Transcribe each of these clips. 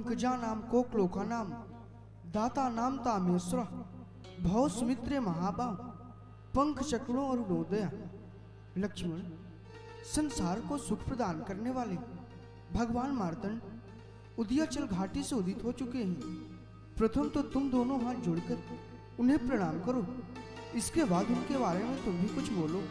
पंकजा नाम कोकलो का नाम, दाता नाम तामेश्वर, भव सुमित्रे महाबाव, पंख चक्रों और उदोदया। लक्ष्मण, संसार को सुख प्रदान करने वाले भगवान मार्तंड उदयाचल घाटी से उदित हो चुके हैं। प्रथम तो तुम दोनों हाथ जोड़कर उन्हें प्रणाम करो, इसके बाद उनके बारे में तुम भी कुछ बोलो।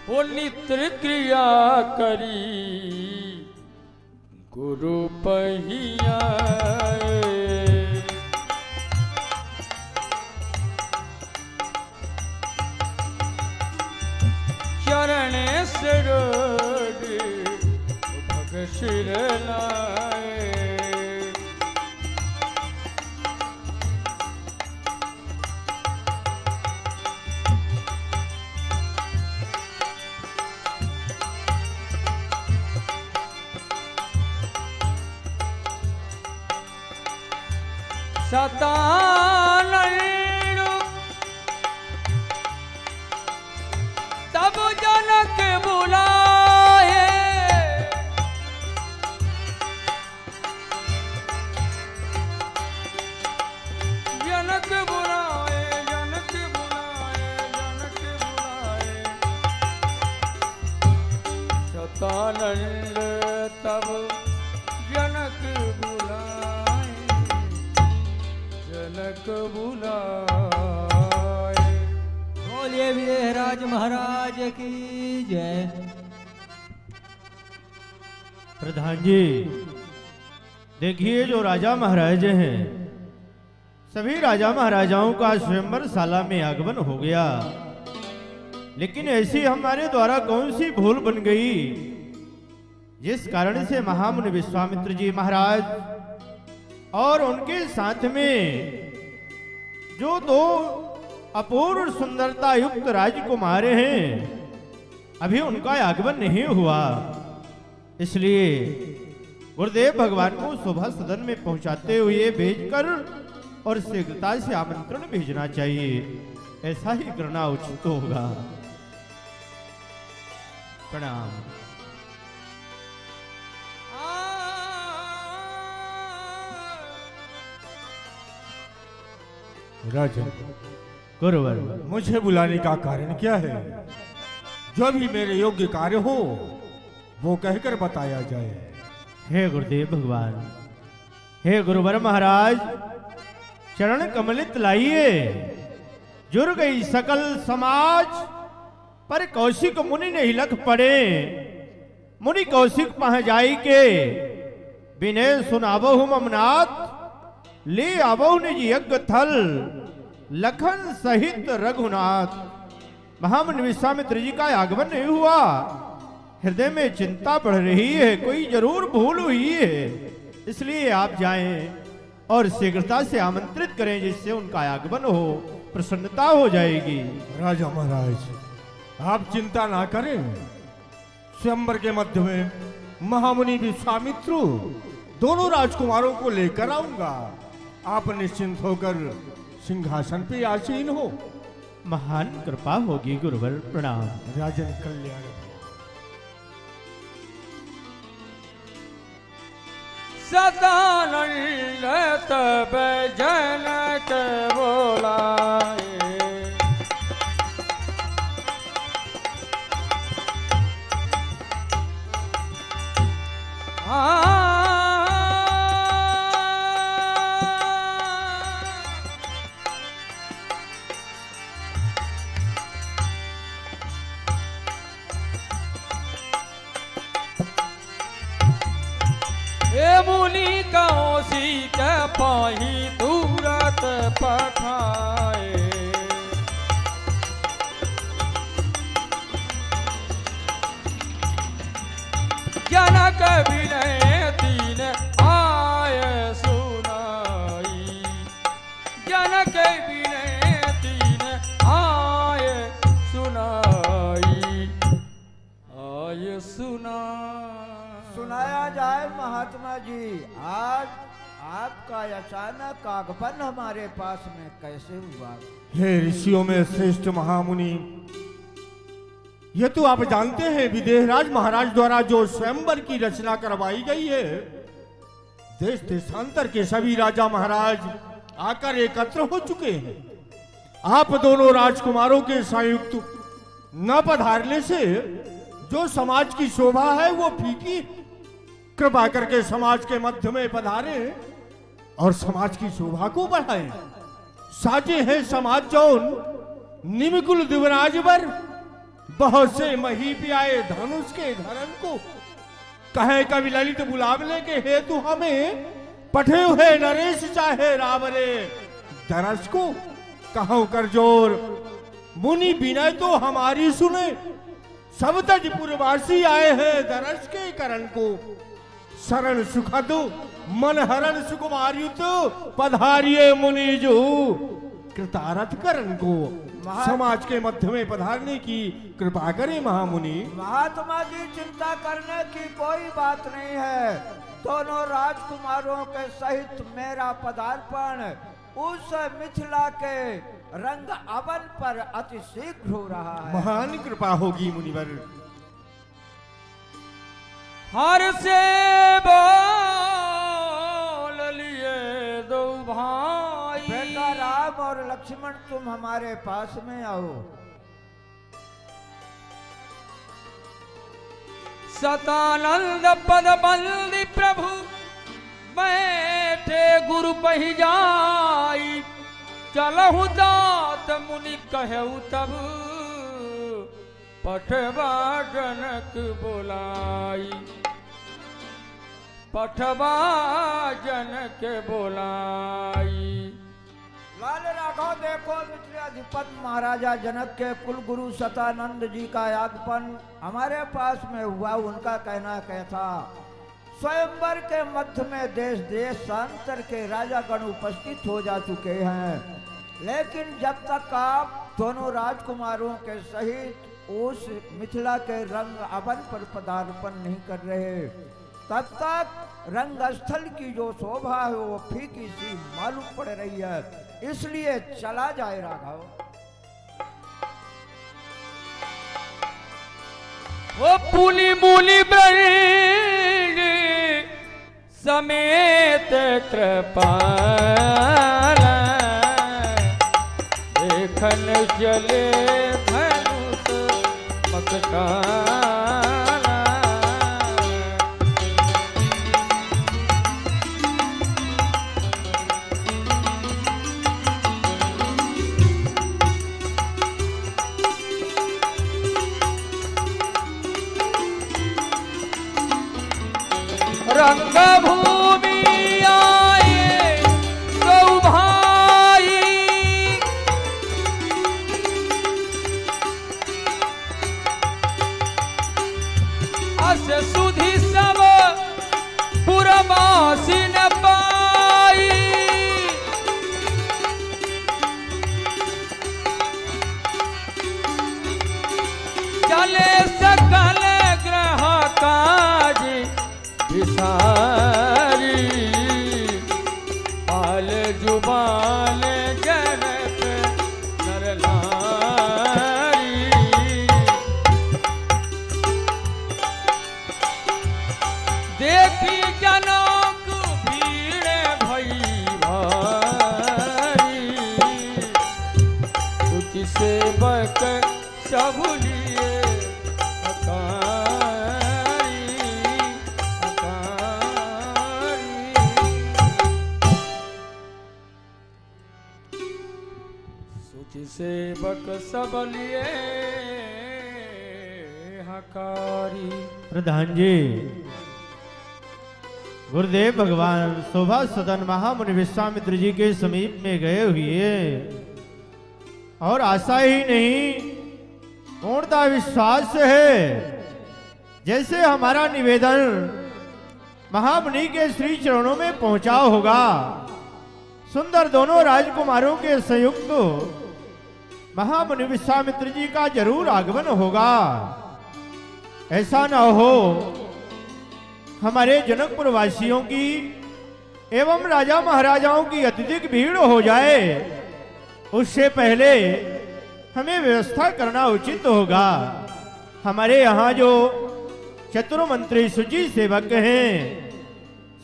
वो नित्र क्रिया करी गुरु पहिया, चरण सरोज भग सिर लाए। सतानंद तब जनक बुलाए, जनक बुलाए, जनक बुलाए, जनक बुलाए। सतानंद तब जनक बुलाए, जनक बुलाए। बोलिए विदेहराज महाराज की जय। प्रधान जी, देखिए जो राजा महाराज हैं, सभी राजा महाराजाओं का स्वयंवर शाला में आगमन हो गया, लेकिन ऐसी हमारे द्वारा कौन सी भूल बन गई जिस कारण से महामुनि विश्वामित्र जी महाराज और उनके साथ में जो दो अपूर्व सुंदरता युक्त राजकुमार हैं, अभी उनका आगमन नहीं हुआ। इसलिए गुरुदेव भगवान को शोभा सदन में पहुंचाते हुए भेजकर और शीघ्रता से आमंत्रण भेजना चाहिए, ऐसा ही करना उचित होगा। प्रणाम। राजन, गुरुवर, मुझे बुलाने का कारण क्या है? जो भी मेरे योग्य कार्य हो वो कहकर बताया जाए। हे गुरुदेव भगवान, हे गुरुवर महाराज, चरण कमलित लाइए। जुर गई सकल समाज, पर कौशिक मुनि नहीं लख पड़े। मुनि कौशिक पह जाई के, विनय सुनावहु ममनाथ। ले आवहु निज यज्ञ थल, लखन सहित रघुनाथ। महामुनि विश्वामित्र जी का आगमन नहीं हुआ, हृदय में चिंता बढ़ रही है, कोई जरूर भूल हुई है। इसलिए आप जाएं और शीघ्रता से आमंत्रित करें, जिससे उनका आगमन हो, प्रसन्नता हो जाएगी। राजा महाराज, आप चिंता ना करें। स्वयंवर के मध्य में महामुनि विश्वामित्र दोनों राजकुमारों को लेकर आऊंगा। आप निश्चिंत होकर सिंहासन पे आसीन हो। महान कृपा होगी गुरुवर। प्रणाम। राजन कल्याण। सतानंद तब जनक बुलाए, मुनि कौशिक पाही तुरत पठाए। जनक विनय तीन आय सुनाई, जनक विनय तीन आय सुनाई, आय सुनाई। सुनाया जाए महात्मा जी। आज आपका अचानक आगमन हमारे पास में कैसे हुआ? हे ऋषियों में श्रेष्ठ महामुनि, ये तो आप जानते हैं विदेहराज महाराज द्वारा जो स्वयंवर की रचना करवाई गई है, देश देशांतर के सभी राजा महाराज आकर एकत्र हो चुके हैं। आप दोनों राजकुमारों के संयुक्त न पधारने से जो समाज की शोभा है वो फीकी। कृपा करके समाज के मध्य में पधारे और समाज की शोभा को बढ़ाएं। साजे है समाज जौन निमिकुल दिवराज बर, बहुत से मही पियाए धनुष के धरन को। कहे कवि ललित बुलावले के हेतु हमें पठे हुए नरेश चाहे रावरे दरस को। कहो कर जोर मुनि विनय तो हमारी सुने, सब तजपुरवासी आए हैं दरस के करण को। शरण सुखद मन हरण सुकुमार्युत, पधारिये मुनि जो कृतारथ करण को। समाज के मध्य में पधारने की कृपा करें महामुनि। महात्मा जी, चिंता करने की कोई बात नहीं है। दोनों राजकुमारों के सहित मेरा पदार्पण उस मिथिला के रंग अवन पर अति शीघ्र हो रहा है। महान कृपा होगी मुनिवर। हर से बोल लिए दो भाई, बेटा राम और लक्ष्मण तुम हमारे पास में आओ। सतानंद पद बंदी प्रभु बैठे गुरु पही जाई। चलहु दात मुनि कहु तब, पठवा जनक बोलाई। पठवा जनक बोलाई। लाल राघव, देखो मिथिलाधिपति महाराजा जनक के कुल गुरु सतानंद जी का आगमन हमारे पास में हुआ। उनका कहना क्या था? स्वयंवर के मध्य में देश देशांतर के राजागण उपस्थित हो जा चुके हैं, लेकिन जब तक आप दोनों राजकुमारों के सहित उस मिथिला के रंग अवन पर पदार्पण नहीं कर रहे, तब तक रंगस्थल की जो शोभा है वो फीकी सी मालूम पड़ रही है। इसलिए चला जाए राघव। वो पुनि मुनि ब्रज समेत कृपाल, देखन चले धनुष मकटाला। रंग भूमि आए दो भाई, अस सुधि सब पुरवासी न पाई। चले सकल ग्रह काज विसारी, पाल जुबान जनक नर नारी। देखी जनक भीड़ भई भारी, कुछ सेवक सब लिए सेवक सब लिए हकारी। प्रधान जी, गुरुदेव भगवान शोभा सदन महामुनि विश्वामित्र जी के समीप में गए हुए और आशा ही नहीं पूर्णता विश्वास है जैसे हमारा निवेदन महामुनि के श्री चरणों में पहुंचा होगा। सुंदर दोनों राजकुमारों के संयुक्त महामुनि विश्वामित्र जी का जरूर आगमन होगा। ऐसा न हो हमारे जनकपुर वासियों की एवं राजा महाराजाओं की अत्यधिक भीड़ हो जाए, उससे पहले हमें व्यवस्था करना उचित होगा। हमारे यहाँ जो चतुर मंत्री शुचि सेवक हैं,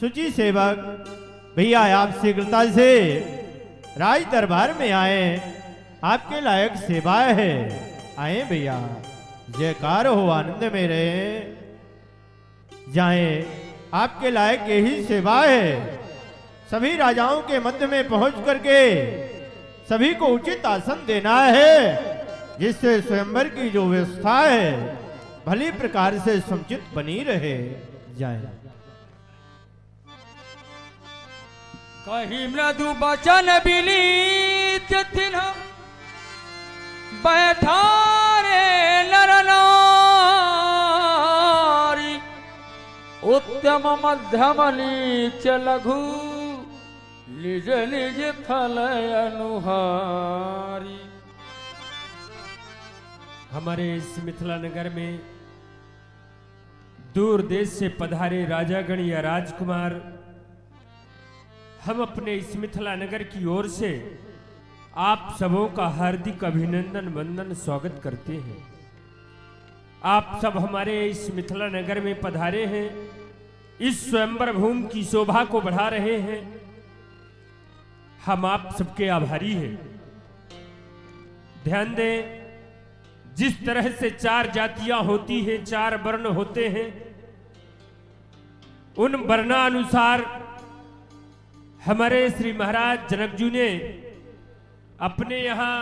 शुचि सेवक भैया आप शीघ्रता से राज दरबार में आए, आपके लायक सेवा है। आए भैया, जयकार हो, आनंद में रहे जाएं, आपके लायक यही सेवा है। सभी राजाओं के मध्य में पहुंच करके सभी को उचित आसन देना है, जिससे स्वयंवर की जो व्यवस्था है भली प्रकार से समुचित बनी रहे जाए। कही मृदु बचन विनीत तिन्ह बैठा रे नर नारी, उत्तम मध्यम नीच लघु निज निज थल अनुहारी। हमारे इस मिथिला नगर में दूर देश से पधारे राजागण या राजकुमार, हम अपने इस मिथिला नगर की ओर से आप सबों का हार्दिक अभिनंदन वंदन स्वागत करते हैं। आप सब हमारे इस मिथिला नगर में पधारे हैं, इस स्वयंवर भूमि की शोभा को बढ़ा रहे हैं। हम आप सबके आभारी हैं। ध्यान दें, जिस तरह से 4 जातियां होती हैं, 4 वर्ण होते हैं, उन वर्णानुसार हमारे श्री महाराज जनकजू ने अपने यहां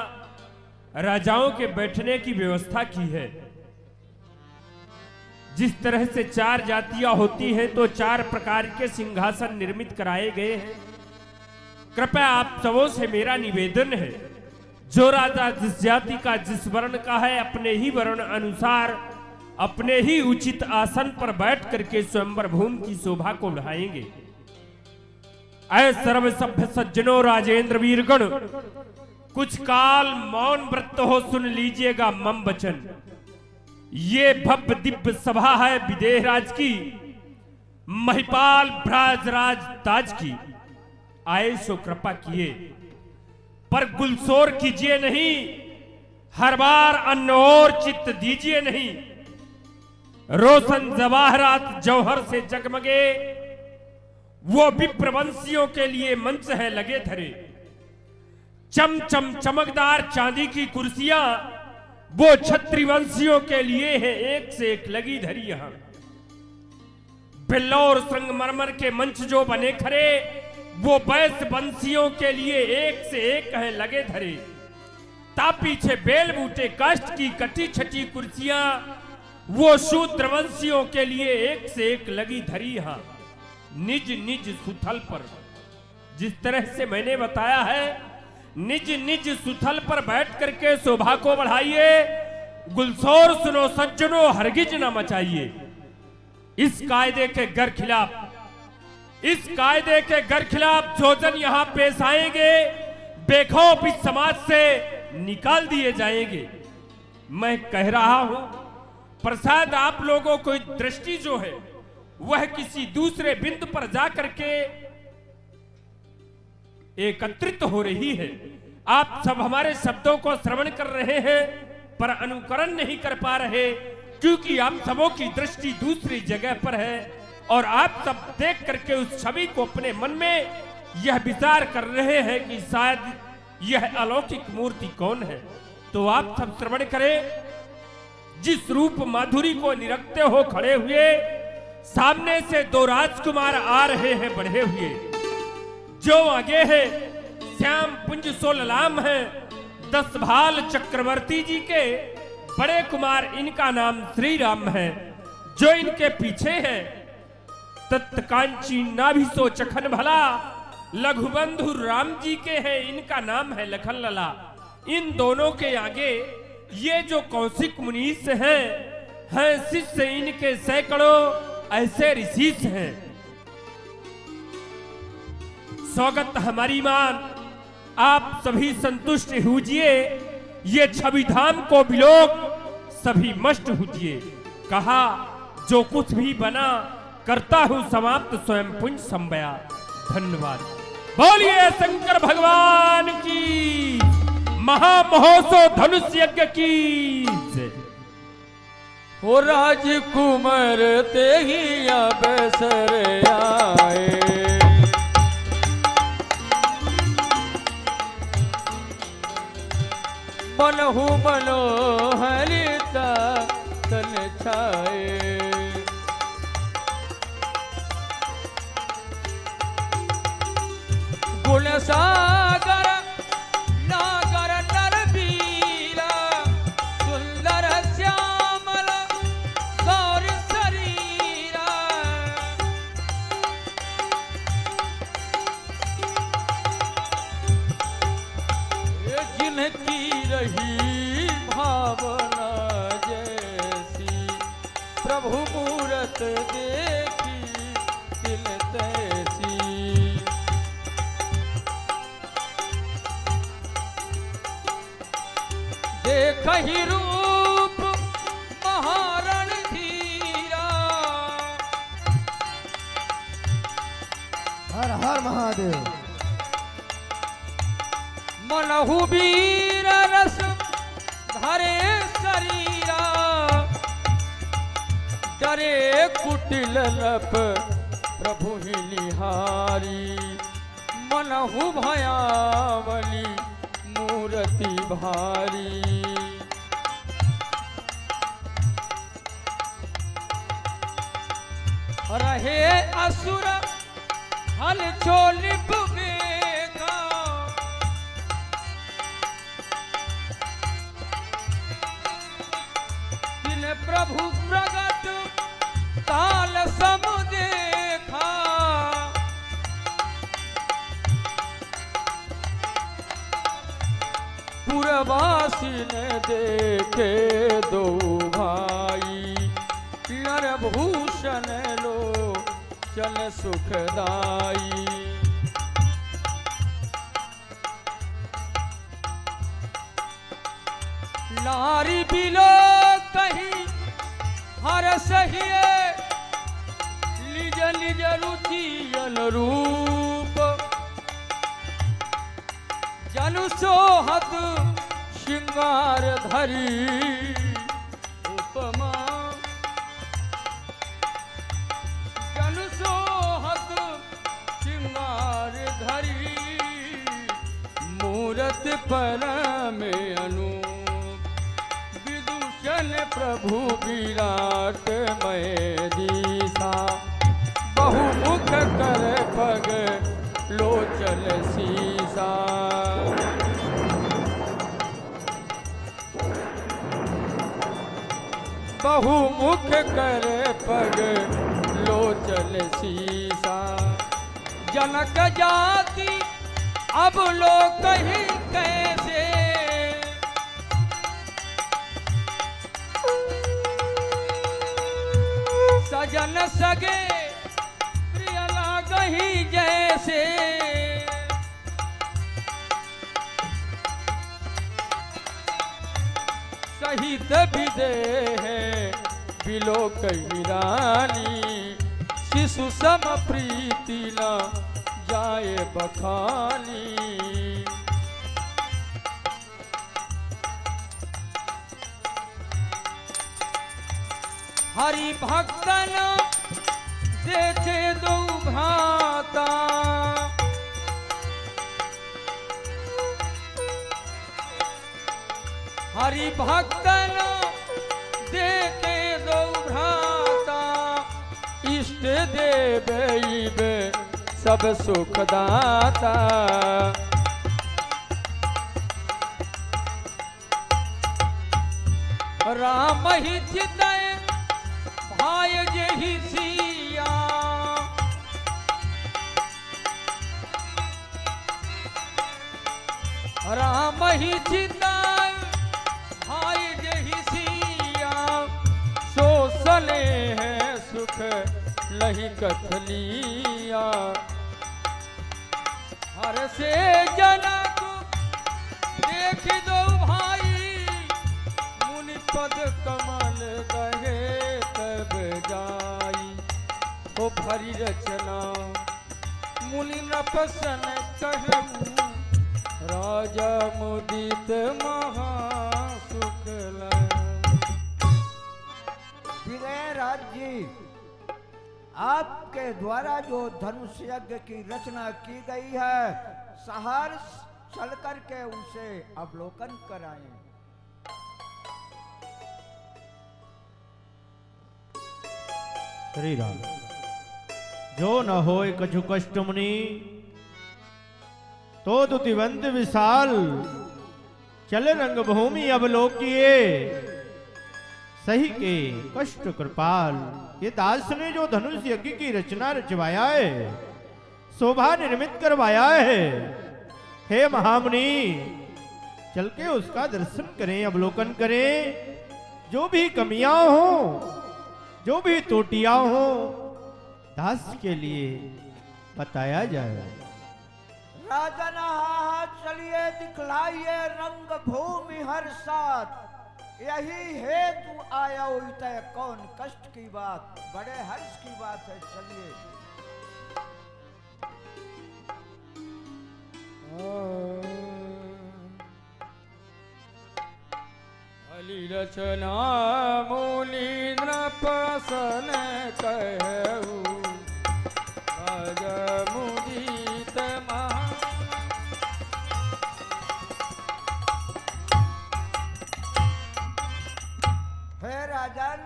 राजाओं के बैठने की व्यवस्था की है। जिस तरह से 4 जातियां होती हैं तो 4 प्रकार के सिंहासन निर्मित कराए गए हैं। कृपया आप सबों से मेरा निवेदन है, जो राजा जिस जाति का जिस वर्ण का है, अपने ही वर्ण अनुसार अपने ही उचित आसन पर बैठ करके स्वयंवर भूमि की शोभा को बढ़ाएंगे। ऐ सर्व सभ्य सज्जनों, राजेंद्र वीरगण, कुछ काल मौन व्रत हो, सुन लीजिएगा मम वचन। ये भव्य दिव्य सभा है विदेह राज की, महिपाल भ्राजराज ताज की। आए सो कृपा किए, पर गुलशोर कीजिए नहीं, हर बार अन्न और चित्त दीजिए नहीं। रोशन जवाहरात जौहर से जगमगे, वो विप्रवंशियों के लिए मंच है लगे धरे। चम चम चमकदार चांदी की कुर्सियां वो छत्रीवंशियों के लिए है एक से एक लगी धरी। यहां बिल्लौर संगमरमर के मंच जो बने खरे, वो वैश्य वंशियों के लिए एक से एक है लगे धरे। ता पीछे बेल बूटे काष्ठ की कटी छटी कुर्सियां वो शूद्र वंशियों के लिए एक से एक लगी धरी। यहां निज निज सुथल पर, जिस तरह से मैंने बताया है, निज निज सुथल पर बैठ करके शोभा को बढ़ाइए। गुलशोर सुनो सज्जनों, हरगिज न मचाइए। इस कायदे के गर खिलाफ, इस कायदे के गर खिलाफ जो जन यहां पेश आएंगे, बेखौफ इस समाज से निकाल दिए जाएंगे। मैं कह रहा हूं, प्रसाद आप लोगों को दृष्टि जो है वह किसी दूसरे बिंदु पर जाकर के एकत्रित हो रही है। आप सब हमारे शब्दों को श्रवण कर रहे हैं, पर अनुकरण नहीं कर पा रहे, क्योंकि आप सबों की दृष्टि दूसरी जगह पर है। और आप सब देख करके उस छवि को अपने मन में यह विचार कर रहे हैं कि शायद यह अलौकिक मूर्ति कौन है। तो आप सब श्रवण करें। जिस रूप माधुरी को निरखते हो खड़े हुए, सामने से 2 राजकुमार आ रहे हैं बढ़े हुए। जो आगे है श्याम पुंज सोललाम है, 10 भाल चक्रवर्ती जी के बड़े कुमार, इनका नाम श्री राम है। जो इनके पीछे है तत्कांची नाभिसो चखन भला, लघुबंधु राम जी के हैं, इनका नाम है लखन लला। इन दोनों के आगे ये जो कौशिक मुनीष हैं शिष्य इनके सैकड़ों ऐसे ऋषि हैं। स्वागत हमारी मान, आप सभी संतुष्ट हुजिए। ये छवि धाम को बिलोक सभी मस्त हुजिए। कहा जो कुछ भी बना करता हूं समाप्त, स्वयं पुंज संबया। धन्यवाद। बोलिए शंकर भगवान की, महामहोत्सव धनुष यज्ञ की जय। हो राजकुमार ते ही अवसर आए, मनहु मनोहरिता तन छाए। गुण सागर नागर नर वीरा, सुंदर श्यामल गौर शरीरा। जिनकी रही भावना जैसी, प्रभु मूरत देखी दिल तैसी। देखहि रूप महारण धीरा, हर हर महादेव। मनहु वीर रस धरे शरीरा, डरे कुटिल लप प्रभु ही निहारी। मनहु भयावली मूर्ति भारी, रहे असुर हल चोलिप बेगा। दिन प्रभु प्रगट काल सम देखा, पुरवासी ने देखे दो भाई। नरभूषण लो चल सुखदाई, नारी बिलो कहीं हर सहिए, निज निज रुचि अनुरूप। जनु सोहत श्रृंगार धरी उपमा, जनु सोहत श्रृंगार धरी। मूरत पर में अनूप, विदूषण प्रभु विराट मय दीसा। बहुमुख कर पग लोचन सीसा, बहुमुख कर पग लोचन सीसा। जनक जाति अब लोग कहीं कैसे, सजन सगे प्रिय लागहि जैसे। सहित विदेह बिलो कही रानी, शिशु सम प्रीति न जाए बखानी। हरि भक्तन देखे दो भ्राता, हरि भक्तन देखे दो भ्राता। इष्ट देव सब सुखदाता, राम ही चितय भाय जेहि सिया। राम ही चितय भाय जेहि सिया। सो सले है सुख लही कथलिया। हर से जनक देख दो भाई, मुनि पद कमल गहे तब जाई। हो भरी रचना मुनि नपसन कहूँ राजा मुदित महासुख विजयराज जी, आपके द्वारा जो धनुष यज्ञ की रचना की गई है, सहर्ष चल करके उसे अवलोकन कराएं। श्री राम। जो न होय कछु कष्ट मुनि, तो दुतिवंत विशाल चल रंग भूमि अवलोकिए, सही के कष्ट कृपाल। ये दास ने जो धनुष यज्ञ की रचना रचवाया है, शोभा निर्मित करवाया है, हे महामुनि चल के उसका दर्शन करें, अवलोकन करें। जो भी कमियां हो, जो भी त्रुटियां हो, दास के लिए बताया जाए। राजन चलिए दिखलाइए रंग भूमि हर साथ, यही हेतु आया तय कौन कष्ट की बात, बड़े हर्ष की बात है। चलिए अली रचना मुनि नपसन कहूँ राजा मुदित महा। हे राजन,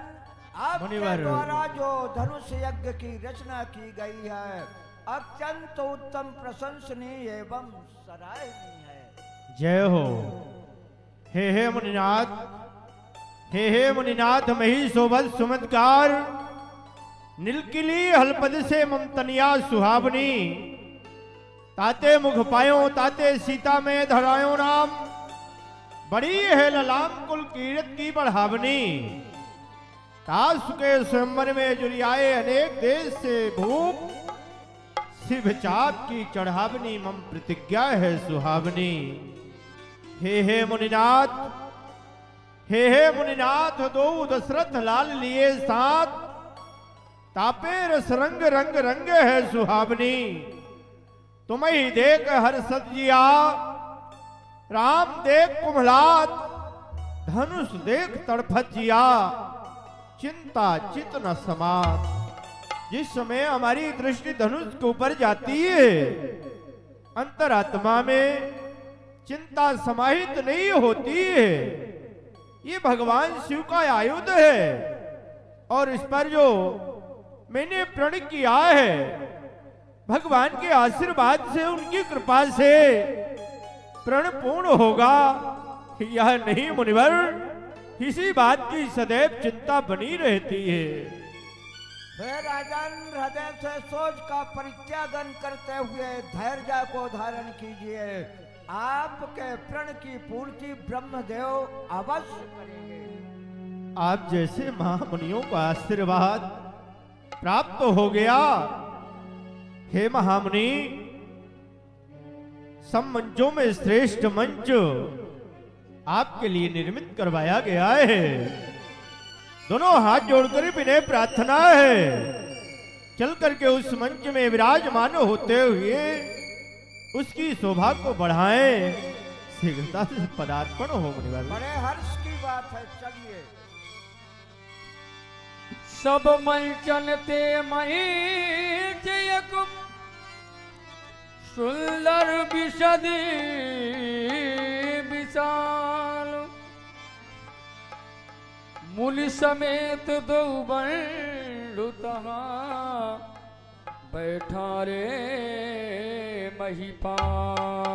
आपके द्वारा जो धनुष यज्ञ की रचना की गई है, अत्यंत उत्तम, प्रशंसनीय एवं सराहनीय है। जय हो। हे मुनिनाथ, हे मुनिनाथ, मही शोभत सुमत्कार, नीलकिली हलपद से ममतनिया सुहावनी, ताते मुख पायो ताते सीता में धरायो नाम, बड़ी है ललाम कुल कीरत की बढ़ावनी। तासु के स्वयंवर में जुरियाए अनेक देश से भूप, शिव चाप की चढ़ावनी मम प्रतिज्ञा है सुहावनी। हे मुनिनाथ, हे मुनिनाथ, दो दशरथ लाल लिए साथ, तापे रस रंग रंग रंग है सुहावनी। तुम ही देख हर सजिया, राम देख कुम्हलात, धनुष देख तड़फत जिया, चिंता चित न समात। जिस समय हमारी दृष्टि धनुष के ऊपर जाती है, अंतरात्मा में चिंता समाहित नहीं होती है। ये भगवान शिव का आयुध है, और इस पर जो मैंने प्रण किया है, भगवान के आशीर्वाद से, उनकी कृपा से प्रण पूर्ण होगा। यह नहीं मुनिवर, इसी बात की सदैव चिंता बनी रहती है। हे राजन, हृदय से सोच का परित्यागन करते हुए धैर्य को धारण कीजिए। आपके प्रण की पूर्ति ब्रह्मदेव अवश्य करेंगे। आप जैसे महामुनियों का आशीर्वाद प्राप्त हो गया। हे महामुनि, सब मंचों में श्रेष्ठ मंच आपके लिए निर्मित करवाया गया है। दोनों हाथ जोड़कर विनय प्रार्थना है, चल करके उस मंच में विराजमान होते हुए उसकी शोभा को बढ़ाएं। शीघ्रता से पदार्पण हो मुनिवर। बड़े हर्ष की बात है। चलिए सब मंचन ते महीच यकुम, सुंदर विशदी विशाल, मुनि समेत दो बंडु तहाँ, बैठा रे महिपाल।